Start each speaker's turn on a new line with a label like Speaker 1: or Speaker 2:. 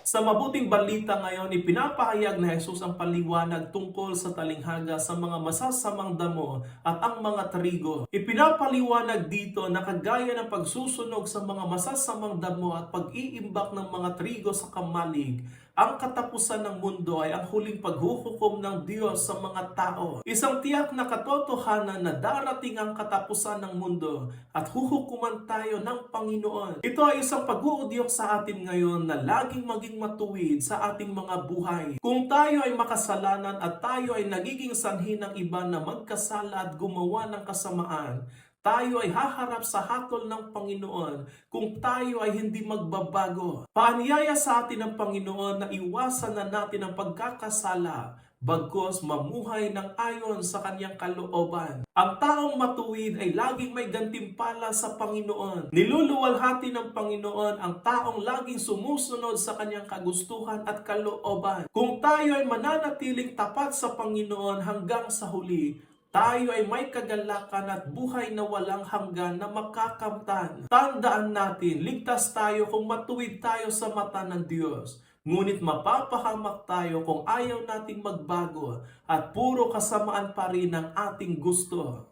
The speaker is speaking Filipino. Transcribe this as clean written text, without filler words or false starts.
Speaker 1: Sa mabuting balita ngayon, ipinapahayag na Jesus ang paliwanag tungkol sa talinghaga sa mga masasamang damo at ang mga trigo. Ipinapaliwanag dito na kagaya ng pagsusunog sa mga masasamang damo at pag-iimbak ng mga trigo sa kamalig, ang katapusan ng mundo ay ang huling paghuhukom ng Diyos sa mga tao. Isang tiyak na katotohanan na darating ang katapusan ng mundo at huhukuman tayo ng Panginoon. Ito ay isang pag-uudyok sa atin ngayon na laging maging matuwid sa ating mga buhay. Kung tayo ay makasalanan at tayo ay nagiging sanhi ng iba na magkasala at gumawa ng kasamaan, tayo ay haharap sa hatol ng Panginoon kung tayo ay hindi magbabago. Paanyaya sa atin ng Panginoon na iwasan na natin ang pagkakasala, bagkus mamuhay ng ayon sa kanyang kalooban. Ang taong matuwid ay laging may gantimpala sa Panginoon. Niluluwalhati ng Panginoon ang taong laging sumusunod sa kanyang kagustuhan at kalooban. Kung tayo ay mananatiling tapat sa Panginoon hanggang sa huli, tayo ay may kagalakan at buhay na walang hanggan na makakamtan. Tandaan natin, ligtas tayo kung matuwid tayo sa mata ng Diyos. Ngunit mapapahamak tayo kung ayaw nating magbago at puro kasamaan pa rin ang ating gusto.